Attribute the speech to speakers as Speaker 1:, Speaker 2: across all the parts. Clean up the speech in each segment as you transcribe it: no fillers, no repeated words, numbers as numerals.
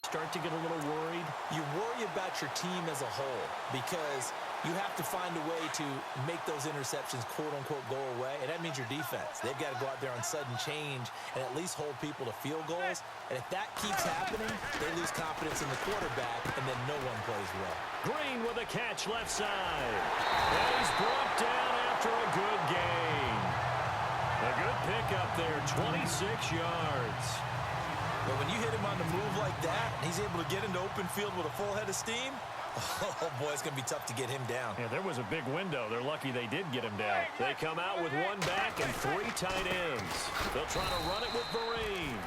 Speaker 1: start to get a little worried?
Speaker 2: You worry about your team as a whole because you have to find a way to make those interceptions, quote-unquote, go away, and that means your defense. They've got to go out there on sudden change and at least hold people to field goals, and if that keeps happening, they lose confidence in the quarterback, and then no one plays well.
Speaker 1: Green with a catch left side. And he's brought down after a good gain. A good pickup there, 26 yards.
Speaker 2: But when you hit him on the move like that, and he's able to get into open field with a full head of steam, oh, boy, it's going to be tough to get him down.
Speaker 1: Yeah, there was a big window. They're lucky they did get him down. They come out with one back and 3 tight ends. They'll try to run it with Vereen.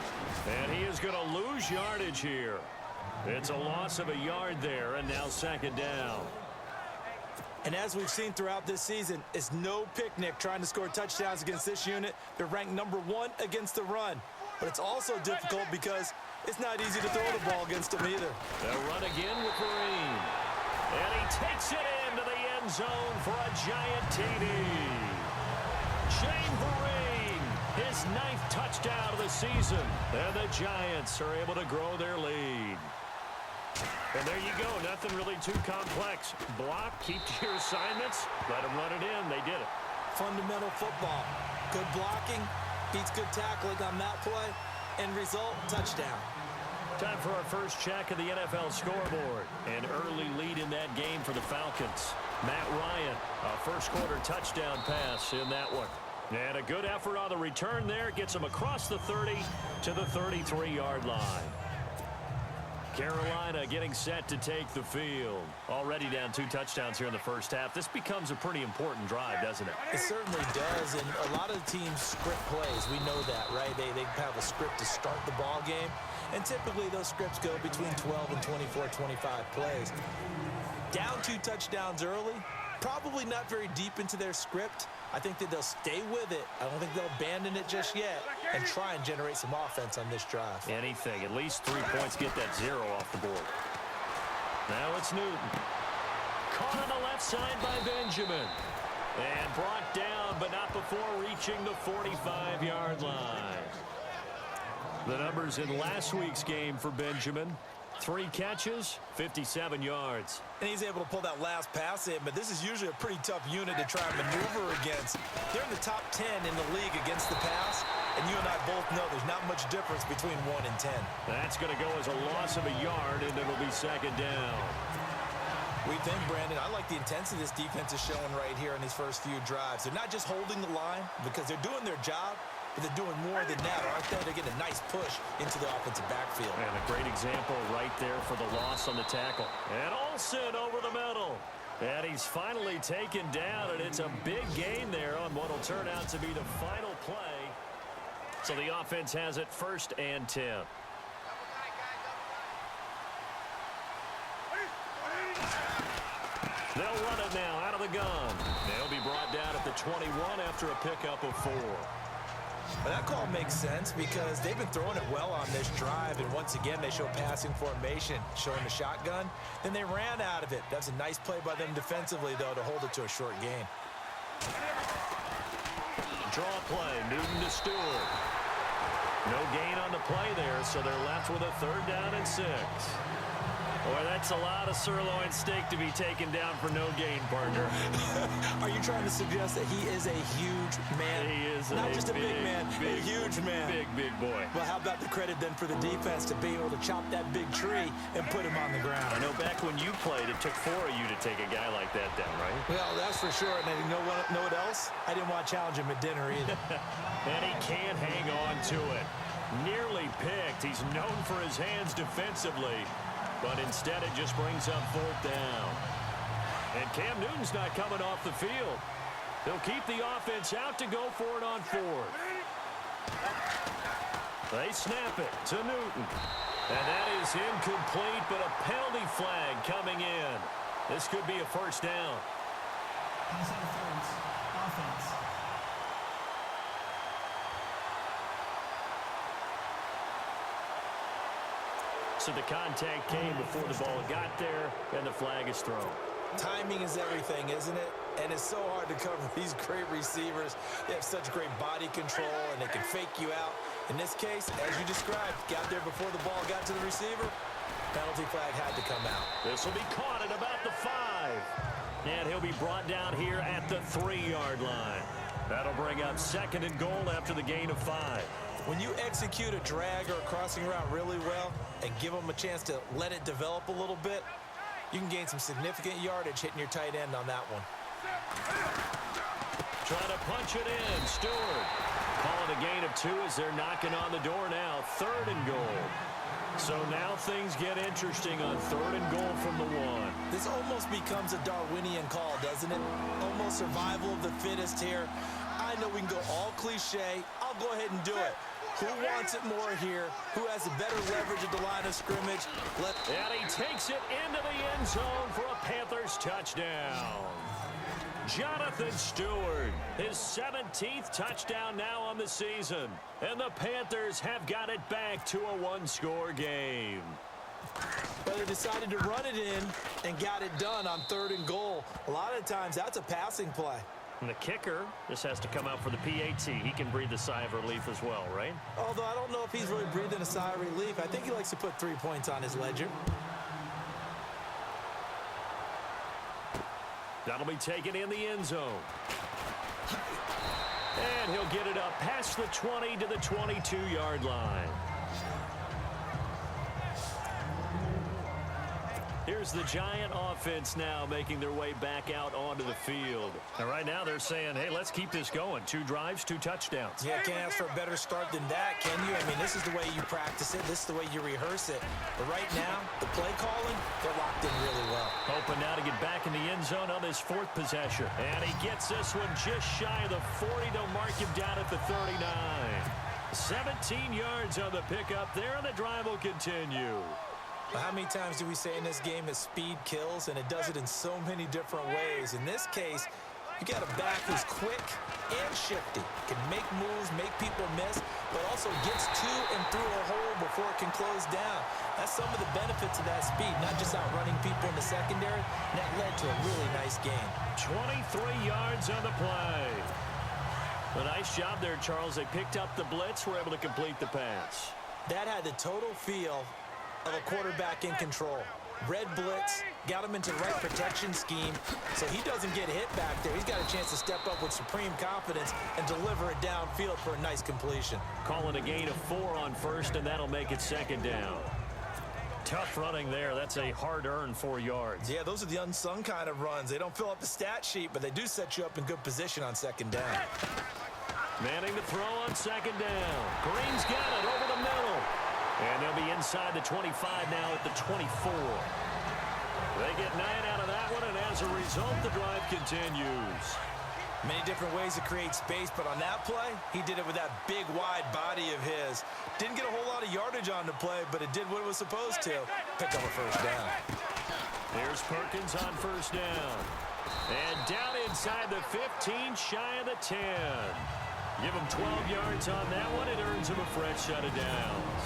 Speaker 1: And he is going to lose yardage here. It's a loss of a yard there, and now second down.
Speaker 2: And as we've seen throughout this season, it's no picnic trying to score touchdowns against this unit. They're ranked #1 against the run. But it's also difficult because it's not easy to throw the ball against them either.
Speaker 1: They'll run again with Vereen. And he takes it into the end zone for a giant TD. Shane Vereen, his 9th touchdown of the season. And the Giants are able to grow their lead. And there you go. Nothing really too complex. Block, keep to your assignments, let them run it in. They did it.
Speaker 2: Fundamental football. Good blocking. Beats good tackling on that play. End result, touchdown.
Speaker 1: Time for our first check of the NFL scoreboard. An early lead in that game for the Falcons. Matt Ryan, a first-quarter touchdown pass in that one. And a good effort on the return there. Gets him across the 30 to the 33-yard line. Carolina getting set to take the field. Already down 2 touchdowns here in the first half. This becomes a pretty important drive, doesn't it?
Speaker 2: It certainly does, and a lot of the teams script plays. We know that, right? They have a script to start the ball game, and typically those scripts go between 12 and 24, 25 plays. Down 2 touchdowns early, probably not very deep into their script. I think that they'll stay with it. I don't think they'll abandon it just yet and try and generate some offense on this drive.
Speaker 1: Anything. At least 3 points. Get that 0 off the board. Now it's Newton. Caught on the left side by Benjamin. And brought down, but not before reaching the 45-yard line. The numbers in last week's game for Benjamin. 3 catches, 57 yards.
Speaker 2: And he's able to pull that last pass in, but this is usually a pretty tough unit to try and maneuver against. They're in the top 10 in the league against the pass, and you and I both know there's not much difference between 1 and 10.
Speaker 1: That's going to go as a loss of a yard, and it'll be second down.
Speaker 2: We think, Brandon, I like the intensity this defense is showing right here in these first few drives. They're not just holding the line because they're doing their job, but they're doing more than that, aren't they? They're getting a nice push into the offensive backfield.
Speaker 1: And a great example right there for the loss on the tackle. And Olsen over the middle. And he's finally taken down, and it's a big gain there on what will turn out to be the final play. So the offense has it 1st and 10. They'll run it now out of the gun. They'll be brought down at the 21 after a pickup of 4.
Speaker 2: Well, that call makes sense because they've been throwing it well on this drive, and once again they show passing formation, showing the shotgun. Then they ran out of it. That's a nice play by them defensively, though, to hold it to a short gain.
Speaker 1: Draw play, Newton to Stewart. No gain on the play there, so they're left with a 3rd down and 6. Boy, that's a lot of sirloin steak to be taken down for no gain, partner.
Speaker 2: Are you trying to suggest that he is a huge man?
Speaker 1: He is
Speaker 2: not just a big man,
Speaker 1: big,
Speaker 2: a huge man.
Speaker 1: Big boy.
Speaker 2: Well, how about the credit then for the defense to be able to chop that big tree and put him on the ground?
Speaker 1: I know back when you played, it took 4 of you to take a guy like that down, right?
Speaker 2: Well, that's for sure. And you know what else? I didn't want to challenge him at dinner either.
Speaker 1: And he can't hang on to it. Nearly picked. He's known for his hands defensively. But instead, it just brings up 4th down. And Cam Newton's not coming off the field. They'll keep the offense out to go for it on 4th. They snap it to Newton. And that is incomplete, but a penalty flag coming in. This could be a 1st down.
Speaker 3: Offense.
Speaker 1: So the contact came before the ball got there, and the flag is thrown.
Speaker 2: Timing is everything, isn't it? And it's so hard to cover these great receivers. They have such great body control, and they can fake you out. In this case, as you described, got there before the ball got to the receiver. Penalty flag had to come out.
Speaker 1: This will be caught at about the 5. And he'll be brought down here at the 3-yard line. That'll bring up 2nd and goal after the gain of 5.
Speaker 2: When you execute a drag or a crossing route really well and give them a chance to let it develop a little bit, you can gain some significant yardage hitting your tight end on that one.
Speaker 1: Trying to punch it in. Stewart calling a gain of 2 as they're knocking on the door now. 3rd and goal. So now things get interesting on 3rd and goal from the 1.
Speaker 2: This almost becomes a Darwinian call, doesn't it? Almost survival of the fittest here. I know we can go all cliche. I'll go ahead and do it. Who wants it more here? Who has the better leverage at the line of scrimmage?
Speaker 1: And he takes it into the end zone for a Panthers touchdown. Jonathan Stewart, his 17th touchdown now on the season. And the Panthers have got it back to a 1-score game.
Speaker 2: But they decided to run it in and got it done on 3rd and goal. A lot of times that's a passing play.
Speaker 1: And the kicker, this has to come out for the PAT. He can breathe a sigh of relief as well, right?
Speaker 2: Although I don't know if he's really breathing a sigh of relief. I think he likes to put 3 points on his ledger.
Speaker 1: That'll be taken in the end zone. And he'll get it up past the 20 to the 22-yard line. Here's the Giant offense now making their way back out onto the field. And right now they're saying, hey, let's keep this going. 2 drives, 2 touchdowns.
Speaker 2: Yeah, can't ask for a better start than that, can you? I mean, this is the way you practice it. This is the way you rehearse it. But right now, the play calling, they're locked in really well.
Speaker 1: Hoping now to get back in the end zone on this 4th possession. And he gets this one just shy of the 40. They'll mark him down at the 39. 17 yards on the pickup there, and the drive will continue.
Speaker 2: Well, how many times do we say in this game that speed kills, and it does it in so many different ways? In this case, you got a back who's quick and shifty, can make moves, make people miss, but also gets to and through a hole before it can close down. That's some of the benefits of that speed, not just outrunning people in the secondary. And that led to a really nice game.
Speaker 1: 23 yards on the play. A nice job there, Charles. They picked up the blitz, were able to complete the pass.
Speaker 2: That had the total feel of a quarterback in control. Red blitz, got him into the right protection scheme, so he doesn't get hit back there. He's got a chance to step up with supreme confidence and deliver it downfield for a nice completion.
Speaker 1: Calling a gain of 4 on 1st, and that'll make it 2nd down. Tough running there. That's a hard-earned 4 yards.
Speaker 2: Yeah, those are the unsung kind of runs. They don't fill up the stat sheet, but they do set you up in good position on 2nd down.
Speaker 1: Manning to throw on 2nd down. Green's got it over the middle. And they'll be inside the 25 now at the 24. They get 9 out of that one, and as a result, the drive continues.
Speaker 2: Many different ways to create space, but on that play, he did it with that big, wide body of his. Didn't get a whole lot of yardage on the play, but it did what it was supposed to. Pick up a 1st down.
Speaker 1: Here's Perkins on 1st down. And down inside the 15, shy of the 10. Give him 12 yards on that one. It earns him a fresh set of downs.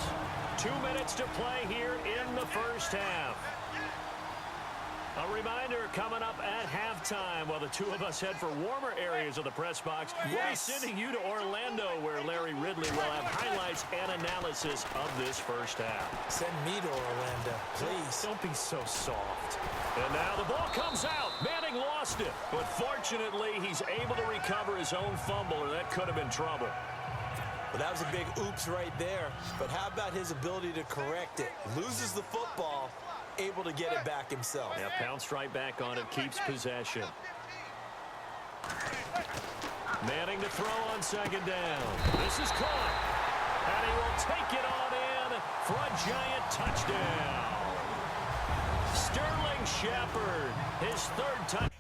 Speaker 1: 2 minutes to play here in the 1st half. A reminder coming up at halftime while the 2 of us head for warmer areas of the press box. We'll be sending you to Orlando where Larry Ridley will have highlights and analysis of this 1st half.
Speaker 2: Send me to Orlando, please.
Speaker 1: Don't be so soft. And now the ball comes out. Manning lost it. But fortunately, he's able to recover his own fumble, or that could have been trouble.
Speaker 2: Well, that was a big oops right there. But how about his ability to correct it? Loses the football, able to get it back himself.
Speaker 1: Yeah, pounced right back on it, keeps possession. Manning to throw on 2nd down. This is caught. And he will take it on in for a Giant touchdown. Sterling Shepard, his 3rd touchdown.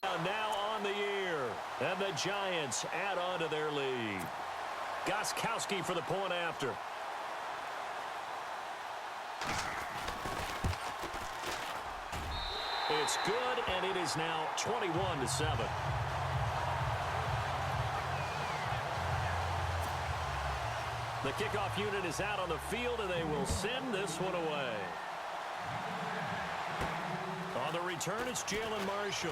Speaker 1: Now on the year, and the Giants add on to their lead. Gostkowski for the point after. It's good, and it is now 21-7. The kickoff unit is out on the field, and they will send this one away. On the return, it's Jalen Marshall.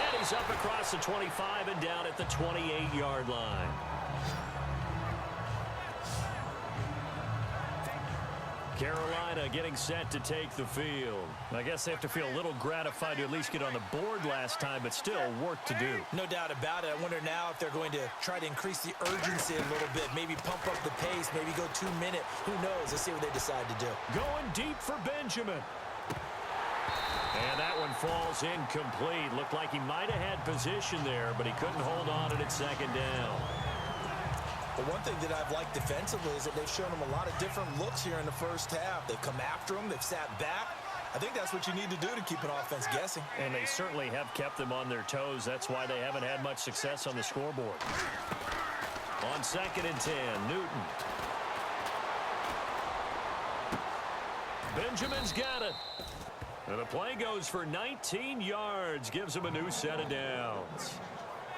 Speaker 1: And he's up across the 25 and down at the 28-yard line. Carolina getting set to take the field. I guess they have to feel a little gratified to at least get on the board last time, but still work to do.
Speaker 2: No doubt about it. I wonder now if they're going to try to increase the urgency a little bit, maybe pump up the pace, maybe go 2-minute. Who knows? Let's see what they decide to do.
Speaker 1: Going deep for Benjamin. And that one falls incomplete. Looked like he might have had position there, but he couldn't hold on to it at second down.
Speaker 2: But one thing that I've liked defensively is that they've shown them a lot of different looks here in the first half. They've come after them. They've sat back. I think that's what you need to do to keep an offense guessing.
Speaker 1: And they certainly have kept them on their toes. That's why they haven't had much success on the scoreboard. On 2nd and 10, Newton. Benjamin's got it. And the play goes for 19 yards. Gives him a new set of downs.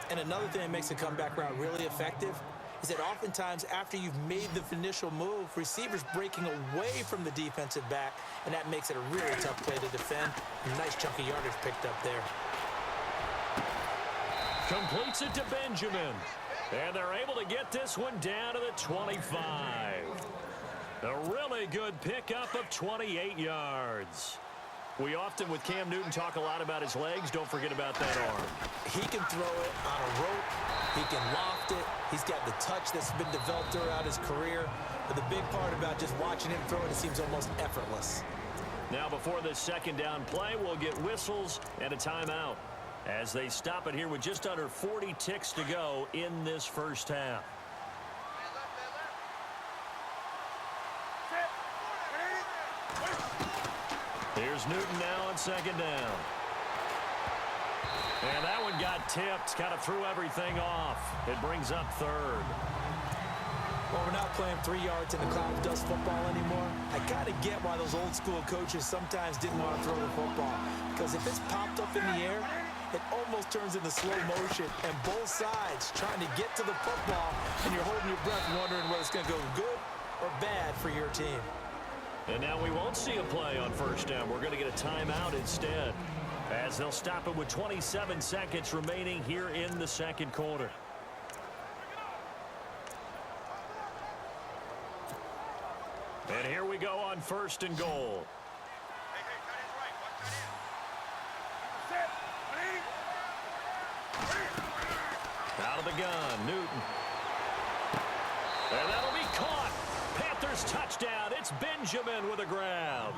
Speaker 2: And another thing that makes the comeback route really effective is that oftentimes after you've made the initial move, receivers breaking away from the defensive back, and that makes it a really tough play to defend. A nice chunk of yardage picked up there.
Speaker 1: Completes it to Benjamin. And they're able to get this one down to the 25. A really good pickup of 28 yards. We often, with Cam Newton, talk a lot about his legs. Don't forget about that arm.
Speaker 2: He can throw it on a rope. He can loft it. He's got the touch that's been developed throughout his career. But the big part about just watching him throw it seems almost effortless.
Speaker 1: Now, before this second down play, we'll get whistles and a timeout as they stop it here with just under 40 ticks to go in this first half. Here's Newton now on second down. And that one got tipped. Kind of threw everything off. It brings up third.
Speaker 2: Well, we're not playing 3 yards in the cloud of dust football anymore. I kind of get why those old school coaches sometimes didn't want to throw the football. Because if it's popped up in the air, it almost turns into slow motion. And both sides trying to get to the football, and you're holding your breath wondering whether it's going to go good or bad for your team.
Speaker 1: And now we won't see a play on first down. We're going to get a timeout instead, as they'll stop it with 27 seconds remaining here in the second quarter. And here we go on 1st and goal. Out of the gun, Newton. And that'll be caught. Panthers touchdown. It's Benjamin with a grab.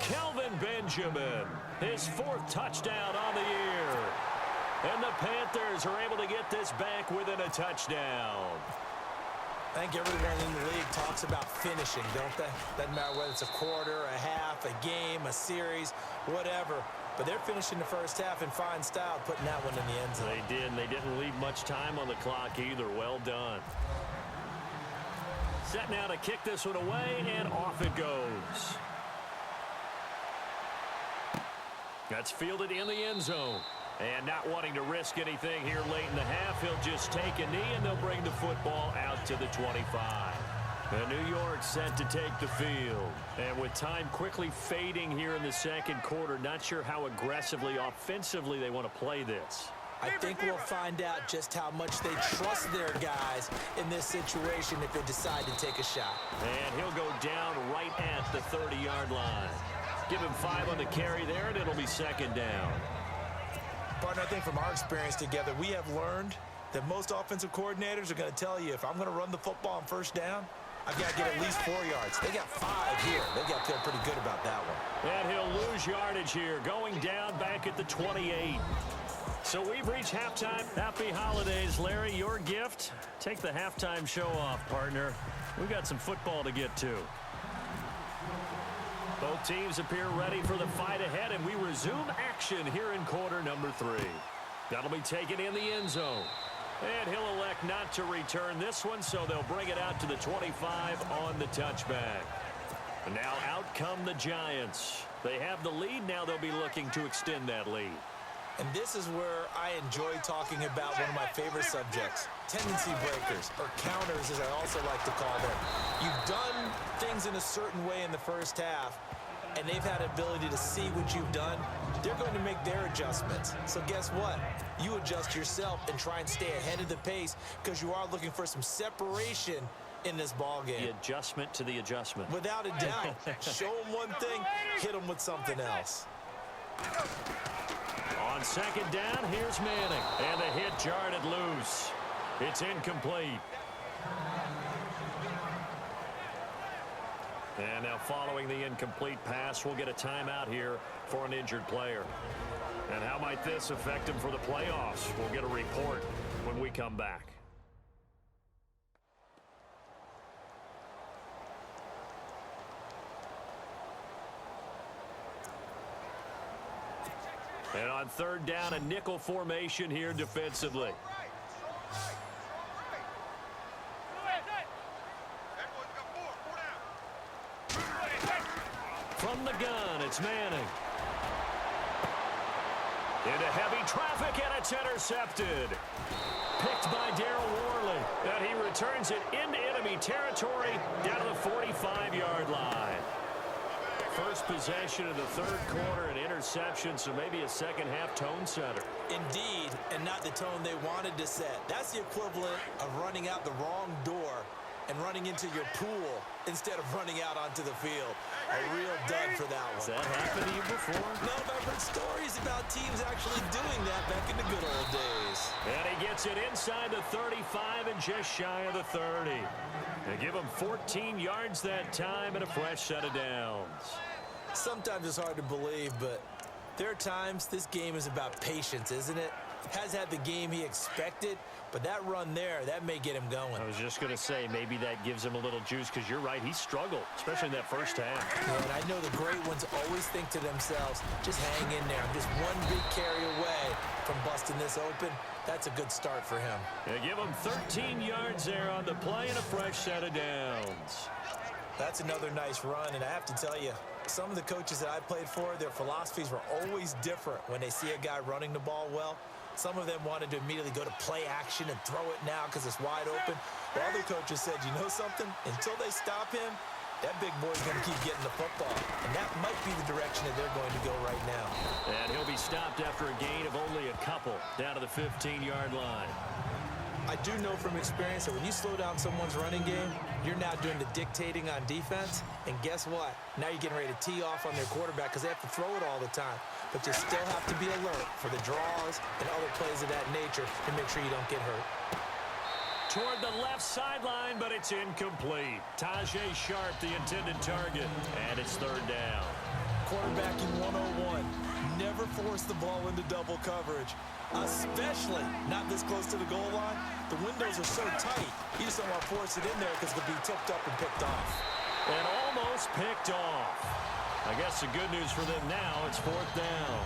Speaker 1: Kelvin Benjamin, his 4th touchdown on the year. And the Panthers are able to get this back within a touchdown.
Speaker 2: I think everyone in the league talks about finishing, don't they? Doesn't matter whether it's a quarter, a half, a game, a series, whatever. But they're finishing the first half in fine style, putting that one in the end zone.
Speaker 1: They did, and they didn't leave much time on the clock either. Well done. Set now to kick this one away, and off it goes. That's fielded in the end zone. And not wanting to risk anything here late in the half, he'll just take a knee, and they'll bring the football out to the 25. And New York set to take the field. And with time quickly fading here in the second quarter, not sure how aggressively, offensively they want to play this.
Speaker 2: I think we'll find out just how much they trust their guys in this situation if they decide to take a shot.
Speaker 1: And he'll go down right at the 30-yard line. Give him 5 on the carry there, and it'll be second down.
Speaker 2: Partner, I think from our experience together, we have learned that most offensive coordinators are going to tell you, if I'm going to run the football on first down, I've got to get at least 4 yards. They got 5 here. They got to feel pretty good about that one.
Speaker 1: And he'll lose yardage here, going down back at the 28. So we've reached halftime. Happy holidays, Larry. Your gift? Take the halftime show off, partner. We've got some football to get to. Both teams appear ready for the fight ahead, and we resume action here in quarter number 3. That'll be taken in the end zone. And he'll elect not to return this one, so they'll bring it out to the 25 on the touchback. And now out come the Giants. They have the lead. Now they'll be looking to extend that lead.
Speaker 2: And this is where I enjoy talking about one of my favorite subjects, tendency breakers, or counters as I also like to call them. You've done things in a certain way in the first half, and they've had ability to see what you've done. They're going to make their adjustments. So guess what? You adjust yourself and try and stay ahead of the pace because you are looking for some separation in this ball game.
Speaker 1: The adjustment to the adjustment.
Speaker 2: Without a doubt. Show them one thing, hit them with something else.
Speaker 1: On second down, here's Manning. And the hit jarred it loose. It's incomplete. And now following the incomplete pass, we'll get a timeout here for an injured player. And how might this affect him for the playoffs? We'll get a report when we come back. And on third down, a nickel formation here defensively. From the gun, it's Manning. Into heavy traffic, and it's intercepted. Picked by Darryl Worley. And he returns it into enemy territory down to the 45-yard line. First possession of the third quarter, an interception, so maybe a second-half tone setter.
Speaker 2: Indeed, and not the tone they wanted to set. That's the equivalent of running out the wrong door and running into your pool instead of running out onto the field. A real dud for that one.
Speaker 1: Has that happened to you before?
Speaker 2: No, but I've heard stories about teams actually doing that back in the good old days.
Speaker 1: And he gets it inside the 35 and just shy of the 30. They give him 14 yards that time and a fresh set of downs.
Speaker 2: Sometimes it's hard to believe, but there are times this game is about patience, isn't it? Has had the game he expected, but that run there, that may get him going.
Speaker 1: I was just going to say, maybe that gives him a little juice, because you're right, he struggled, especially in that first half.
Speaker 2: Yeah, and I know the great ones always think to themselves, just hang in there. I'm just one big carry away from busting this open. That's a good start for him.
Speaker 1: They give him 13 yards there on the play and a fresh set of downs.
Speaker 2: That's another nice run, and I have to tell you, some of the coaches that I played for, their philosophies were always different when they see a guy running the ball well. Some of them wanted to immediately go to play action and throw it now because it's wide open. While other coaches said, you know something? Until they stop him, that big boy's going to keep getting the football. And that might be the direction that they're going to go right now.
Speaker 1: And he'll be stopped after a gain of only a couple down to the 15-yard line.
Speaker 2: I do know from experience that when you slow down someone's running game, you're now doing the dictating on defense. And guess what? Now you're getting ready to tee off on their quarterback because they have to throw it all the time. But you still have to be alert for the draws and other plays of that nature to make sure you don't get hurt.
Speaker 1: Toward the left sideline, but it's incomplete. Tajay Sharp, the intended target, and it's third down.
Speaker 2: Quarterbacking 101. Never force the ball into double coverage, especially not this close to the goal line. The windows are so tight, you just don't want to force it in there because it'll be tipped up and picked off.
Speaker 1: And almost picked off. I guess the good news for them now, it's fourth down.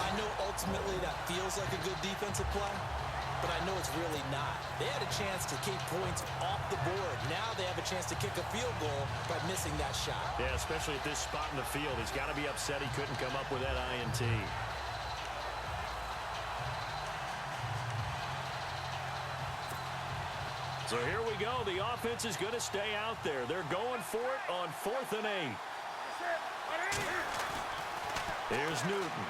Speaker 2: I know ultimately that feels like a good defensive play, but I know it's really not. They had a chance to keep points off the board. Now they have a chance to kick a field goal by missing that shot.
Speaker 1: Yeah, especially at this spot in the field. He's got to be upset he couldn't come up with that INT. So here we go. The offense is going to stay out there. They're going for it on 4th and 8. Here's Newton.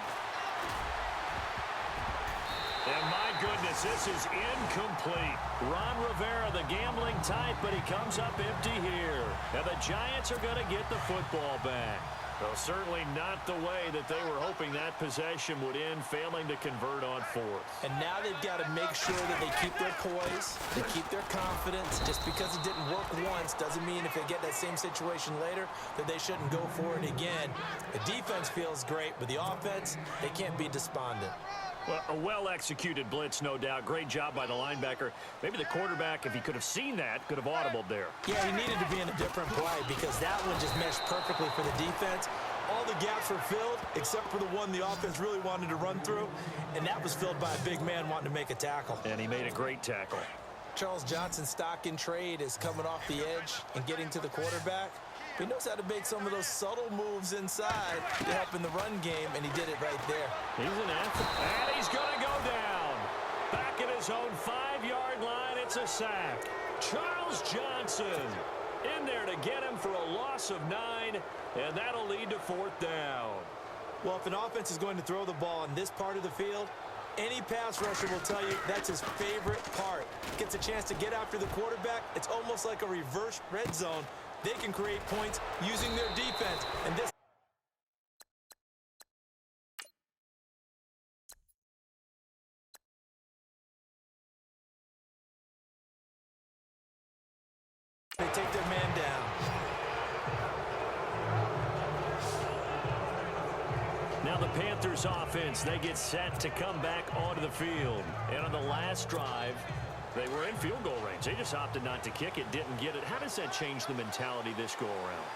Speaker 1: And my goodness, this is incomplete. Ron Rivera, the gambling type, but he comes up empty here. And the Giants are going to get the football back. Well, certainly not the way that they were hoping that possession would end, failing to convert on 4th.
Speaker 2: And now they've got to make sure that they keep their poise, they keep their confidence. Just because it didn't work once doesn't mean if they get that same situation later that they shouldn't go for it again. The defense feels great, but the offense, they can't be despondent.
Speaker 1: Well, a well-executed blitz, no doubt. Great job by the linebacker. Maybe the quarterback, if he could have seen that, could have audibled there.
Speaker 2: Yeah, he needed to be in a different play because that one just meshed perfectly for the defense. All the gaps were filled except for the one the offense really wanted to run through, and that was filled by a big man wanting to make a tackle.
Speaker 1: And he made a great tackle.
Speaker 2: Charles Johnson's stock in trade is coming off the edge and getting to the quarterback. He knows how to make some of those subtle moves inside to help in the run game, and he did it right there.
Speaker 1: He's an athlete. And he's going to go down. Back at his own 5-yard line, it's a sack. Charles Johnson in there to get him for a loss of 9, and that'll lead to 4th down.
Speaker 2: Well, if an offense is going to throw the ball in this part of the field, any pass rusher will tell you that's his favorite part. Gets a chance to get after the quarterback. It's almost like a reverse red zone. They can create points using their defense. And this they take their man down.
Speaker 1: Now the Panthers offense, they get set to come back onto the field. And on the last drive, they were in field goal range. They just opted not to kick it, didn't get it. How does that change the mentality this go-around?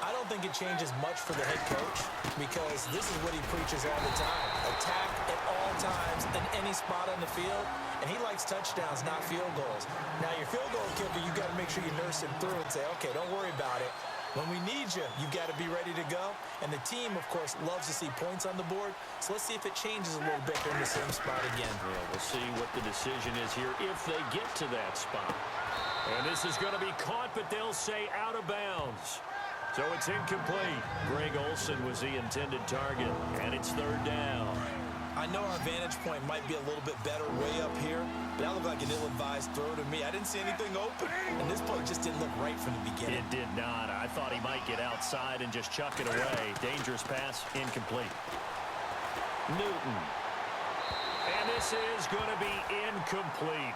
Speaker 2: I don't think it changes much for the head coach because this is what he preaches all the time. Attack at all times in any spot on the field, and he likes touchdowns, not field goals. Now, your field goal kicker, you got to make sure you nurse him through and say, okay, don't worry about it. When we need you, you've got to be ready to go. And the team, of course, loves to see points on the board. So let's see if it changes a little bit. They're in the same spot again.
Speaker 1: Yeah, we'll see what the decision is here if they get to that spot. And this is going to be caught, but they'll say out of bounds. So it's incomplete. Greg Olsen was the intended target, and it's 3rd down.
Speaker 2: I know our vantage point might be a little bit better way up here, but that looked like an ill-advised throw to me. I didn't see anything open, and this play just didn't look right from the beginning.
Speaker 1: It did not. I thought he might get outside and just chuck it away. Dangerous pass, incomplete. Newton. And this is going to be incomplete.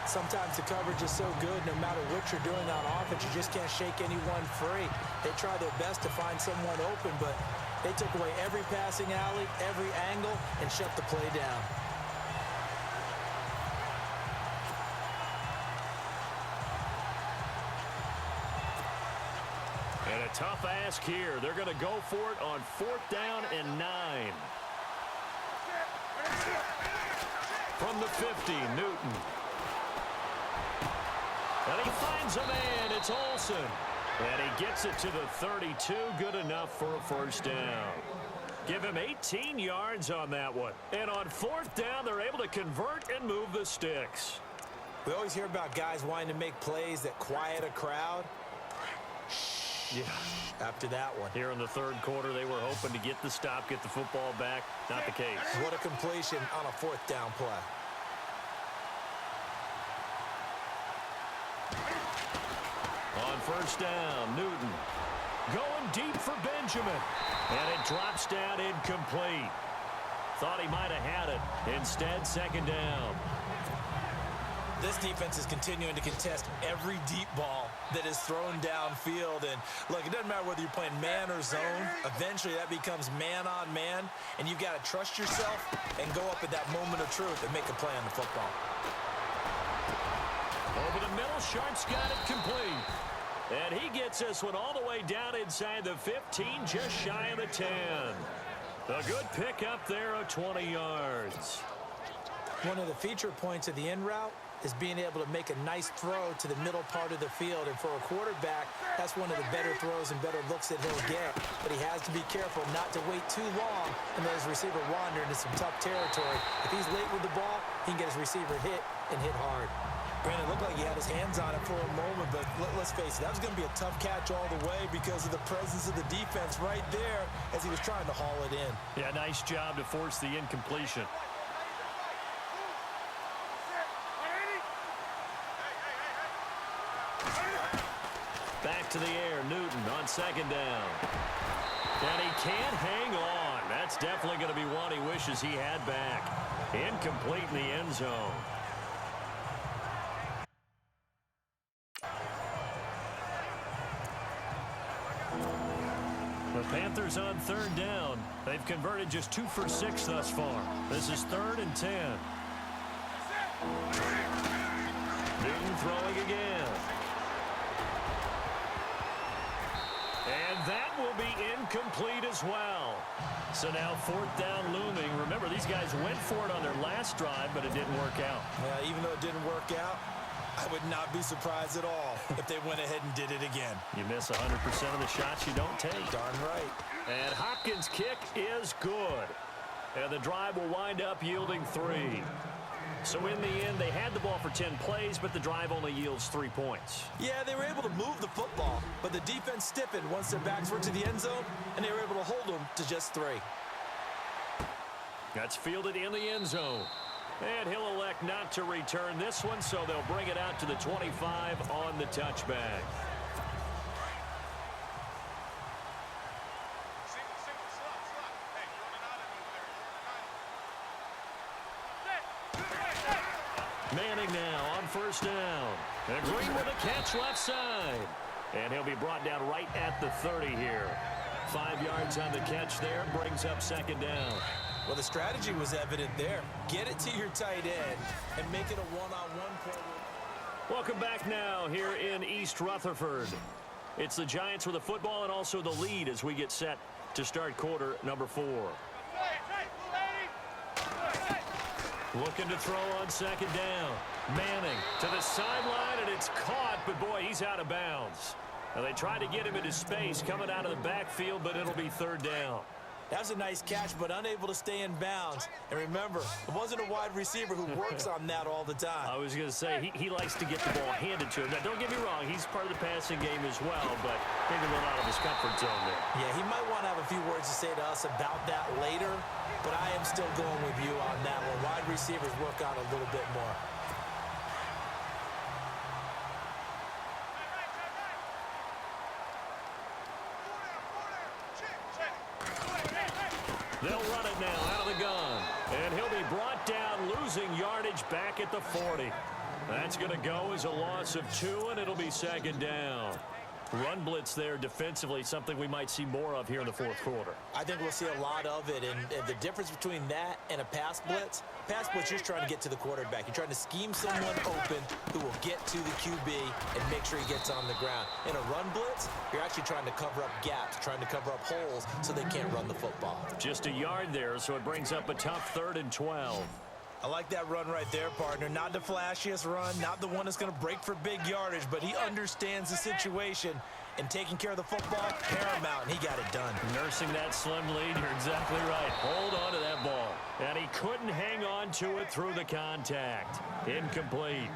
Speaker 2: Sometimes the coverage is so good, no matter what you're doing on offense, you just can't shake anyone free. They try their best to find someone open, but they took away every passing alley, every angle, and shut the play down.
Speaker 1: And a tough ask here. They're going to go for it on 4th down and 9. From the 50, Newton. And he finds a man. It's Olsen. And he gets it to the 32. Good enough for a 1st down. Give him 18 yards on that one. And on 4th down, they're able to convert and move the sticks.
Speaker 2: We always hear about guys wanting to make plays that quiet a crowd.
Speaker 1: Yeah.
Speaker 2: After that one.
Speaker 1: Here in the 3rd quarter, they were hoping to get the stop, get the football back. Not the case.
Speaker 2: What a completion on a 4th down play.
Speaker 1: On 1st down, Newton going deep for Benjamin. And it drops down incomplete. Thought he might have had it. Instead, 2nd down.
Speaker 2: This defense is continuing to contest every deep ball that is thrown downfield. And, look, it doesn't matter whether you're playing man or zone. Eventually, that becomes man-on-man. And you've got to trust yourself and go up at that moment of truth and make a play on the football.
Speaker 1: Over the middle, Sharp's got it complete. And he gets this one all the way down inside the 15, just shy of the 10. A good pickup there of 20 yards.
Speaker 2: One of the feature points of the in route is being able to make a nice throw to the middle part of the field. And for a quarterback, that's one of the better throws and better looks that he'll get. But he has to be careful not to wait too long and let his receiver wander into some tough territory. If he's late with the ball, he can get his receiver hit and hit hard. Brandon, it looked like he had his hands on it for a moment, but let's face it, that was going to be a tough catch all the way because of the presence of the defense right there as he was trying to haul it in.
Speaker 1: Yeah, nice job to force the incompletion. Back to the air, Newton on 2nd down. And he can't hang on. That's definitely going to be one he wishes he had back. Incomplete in the end zone. The Panthers on 3rd down. They've converted just 2 for 6 thus far. This is 3rd and 10. Newton throwing again. And that will be incomplete as well. So now 4th down looming. Remember, these guys went for it on their last drive, but it didn't work out.
Speaker 2: Yeah, even though it didn't work out, I would not be surprised at all if they went ahead and did it again.
Speaker 1: You miss 100% of the shots you don't take.
Speaker 2: Darn right.
Speaker 1: And Hopkins' kick is good. And the drive will wind up yielding 3. So in the end, they had the ball for 10 plays, but the drive only yields 3 points.
Speaker 2: Yeah, they were able to move the football, but the defense stiffened once their backs were to the end zone, and they were able to hold them to just 3.
Speaker 1: That's fielded in the end zone. And he'll elect not to return this one, so they'll bring it out to the 25 on the touchback. Manning now on 1st down. And Green with a catch left side. And he'll be brought down right at the 30 here. 5 yards on the catch there. Brings up 2nd down.
Speaker 2: Well, the strategy was evident there. Get it to your tight end and make it a one-on-one play.
Speaker 1: Welcome back now here in East Rutherford. It's the Giants with the football and also the lead as we get set to start quarter number 4. Looking to throw on 2nd down. Manning to the sideline, and it's caught, but boy, he's out of bounds. Now, they tried to get him into space coming out of the backfield, but it'll be 3rd down.
Speaker 2: That was a nice catch, but unable to stay in bounds. And remember, it wasn't a wide receiver who works on that all the time.
Speaker 1: I was going to say, he likes to get the ball handed to him. Now, don't get me wrong, he's part of the passing game as well, but maybe a little out of his comfort zone there.
Speaker 2: Yeah, he might want to have a few words to say to us about that later, but I am still going with you on that one. Wide receivers work on a little bit more.
Speaker 1: They'll run it now out of the gun. And he'll be brought down, losing yardage back at the 40. That's going to go as a loss of 2, and it'll be 2nd down. Run blitz there defensively, something we might see more of here in the 4th quarter.
Speaker 2: I think we'll see a lot of it, and the difference between that and a pass blitz, you're trying to get to the quarterback. You're trying to scheme someone open who will get to the QB and make sure he gets on the ground. In a run blitz, you're actually trying to cover up gaps, trying to cover up holes so they can't run the football.
Speaker 1: Just a yard there, so it brings up a tough 3rd and 12.
Speaker 2: I like that run right there, partner. Not the flashiest run, not the one that's going to break for big yardage, but he understands the situation, and taking care of the football, paramount, and he got it done.
Speaker 1: Nursing that slim lead, you're exactly right. Hold on to that ball. And he couldn't hang on to it through the contact. Incomplete.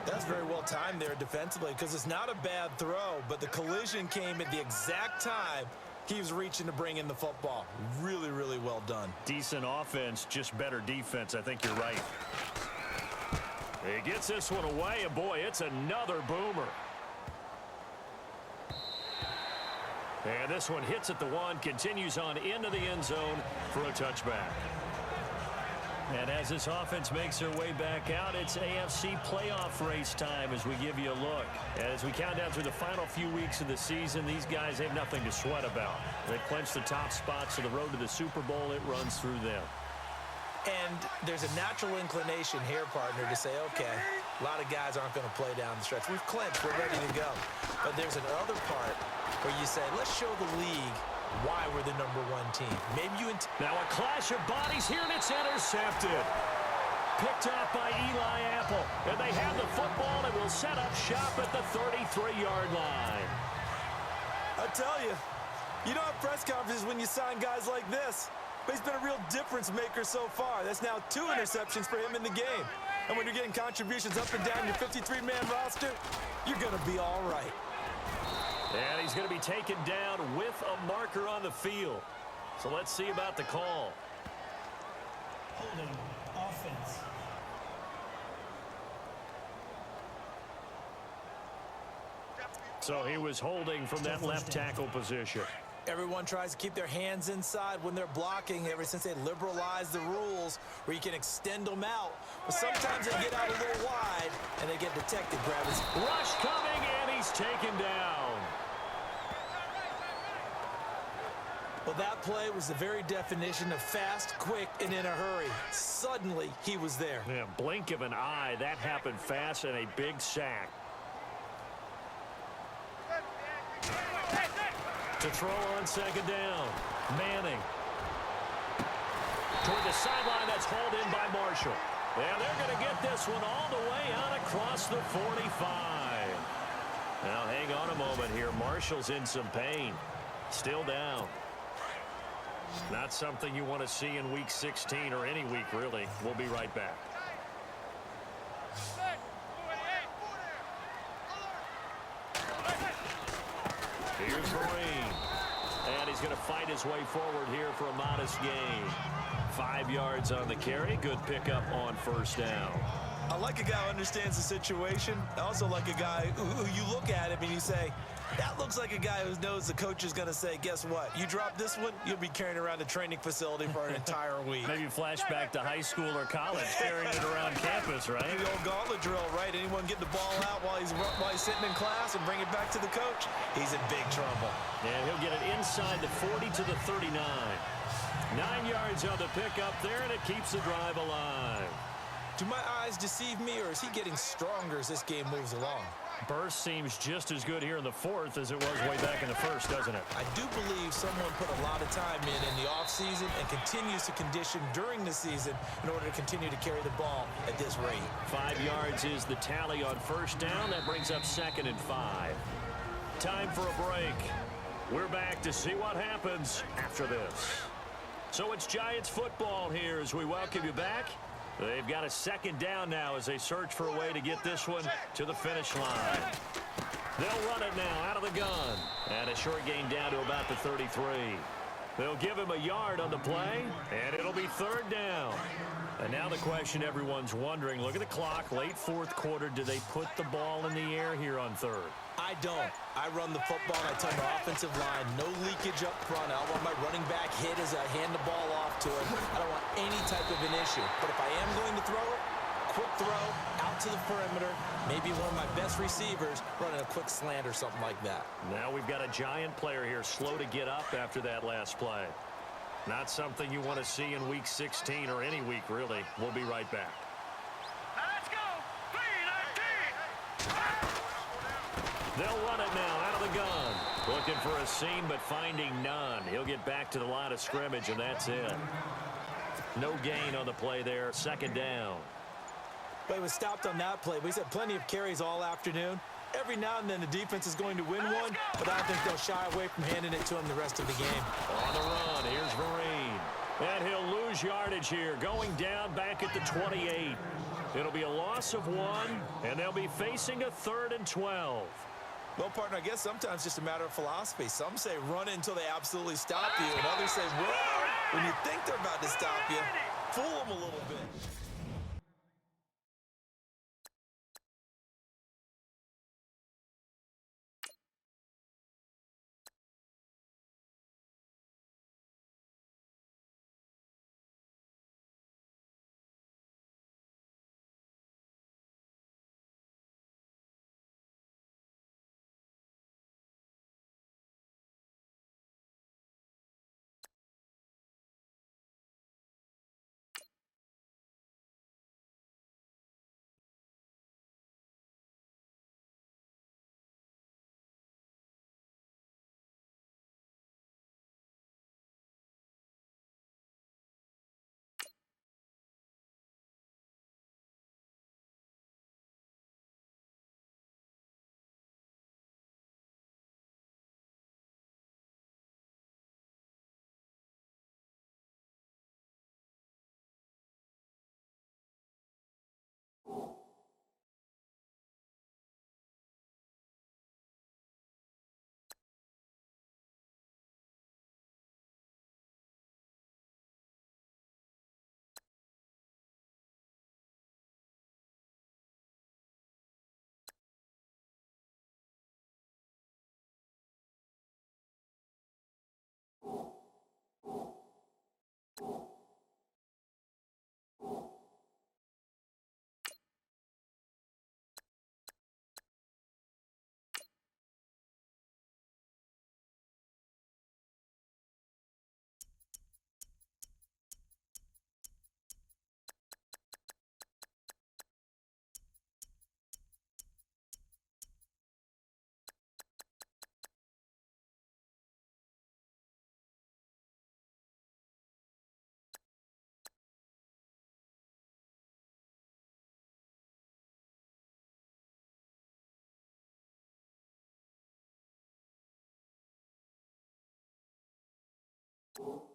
Speaker 2: That's very well timed there defensively because it's not a bad throw, but the collision came at the exact time he was reaching to bring in the football. Really, really well done.
Speaker 1: Decent offense, just better defense. I think you're right. He gets this one away, and boy, it's another boomer. And this one hits at the 1, continues on into the end zone for a touchback. And as this offense makes their way back out, it's AFC playoff race time as we give you a look. As we count down through the final few weeks of the season, these guys have nothing to sweat about. They've clinched the top spots to the road to the Super Bowl. It runs through them.
Speaker 2: And there's a natural inclination here, partner, to say, okay, a lot of guys aren't going to play down the stretch. We've clinched. We're ready to go. But there's another part where you say, let's show the league why we're the #1 team. Maybe you...
Speaker 1: Now a clash of bodies here, and it's intercepted. Picked off by Eli Apple. And they have the football and will set up shop at the 33-yard line.
Speaker 2: I tell you, you don't have press conferences when you sign guys like this. But he's been a real difference maker so far. That's now 2 interceptions for him in the game. And when you're getting contributions up and down your 53-man roster, you're going to be all right.
Speaker 1: And he's going to be taken down with a marker on the field. So let's see about the call.
Speaker 3: Holding offense.
Speaker 1: So he was holding from that left tackle position.
Speaker 2: Everyone tries to keep their hands inside when they're blocking ever since they liberalized the rules where you can extend them out. But sometimes they get out a little wide and they get detected.
Speaker 1: Rush coming, and he's taken down.
Speaker 2: Well, that play was the very definition of fast, quick, and in a hurry. Suddenly, he was there.
Speaker 1: Yeah, blink of an eye. That happened fast and a big sack. To throw on second down. Manning. Toward the sideline, that's hauled in by Marshall. And they're going to get this one all the way out across the 45. Now, hang on a moment here. Marshall's in some pain. Still down. Not something you want to see in Week 16 or any week, really. We'll be right back. Here's Marine. And he's going to fight his way forward here for a modest gain. 5 yards on the carry. Good pickup on first down.
Speaker 2: I like a guy who understands the situation. I also like a guy who you look at him and you say, that looks like a guy who knows the coach is going to say, guess what? You drop this one, you'll be carrying around the training facility for an entire week.
Speaker 1: Maybe flashback to high school or college, carrying it around campus, right?
Speaker 2: The old gauntlet drill, right? Anyone get the ball out while he's sitting in class and bring it back to the coach? He's in big trouble.
Speaker 1: And he'll get it inside the 40 to the 39. 9 yards on the pickup there, and it keeps the drive alive.
Speaker 2: Do my eyes deceive me, or is he getting stronger as this game moves along?
Speaker 1: Burst seems just as good here in the fourth as it was way back in the first, doesn't it?
Speaker 2: I do believe someone put a lot of time in the offseason and continues to condition during the season in order to continue to carry the ball at this rate.
Speaker 1: 5 yards is the tally on first down. That brings up 2nd and 5. Time for a break. We're back to see what happens after this. So it's Giants football here as we welcome you back. They've got a second down now as they search for a way to get this one to the finish line. They'll run it now out of the gun. And a short gain down to about the 33. They'll give him a yard on the play, and it'll be 3rd down. And now the question everyone's wondering, look at the clock, late fourth quarter, do they put the ball in the air here on 3rd?
Speaker 2: I don't. I run the football, and I tell my offensive line, no leakage up front. I don't want my running back hit as I hand the ball off to him. I don't want any type of an issue. But if I am going to throw it, quick throw, out to the perimeter, maybe one of my best receivers running a quick slant or something like that.
Speaker 1: Now we've got a Giant player here slow to get up after that last play. Not something you want to see in Week 16 or any week, really. We'll be right back.
Speaker 4: Let's go!
Speaker 1: They'll run it now out of the gun. Looking for a seam, but finding none. He'll get back to the line of scrimmage, and that's it. No gain on the play there. 2nd down.
Speaker 2: But he was stopped on that play. But he's had plenty of carries all afternoon. Every now and then the defense is going to win one, but I don't think they'll shy away from handing it to him the rest of the game.
Speaker 1: On the run, here's Marine. And he'll lose yardage here, going down back at the 28. It'll be a loss of 1, and they'll be facing a 3rd and 12.
Speaker 2: Well, partner, I guess sometimes it's just a matter of philosophy. Some say run it until they absolutely stop you, and others say, well, when you think they're about to stop you, fool them a little bit.
Speaker 3: Holding.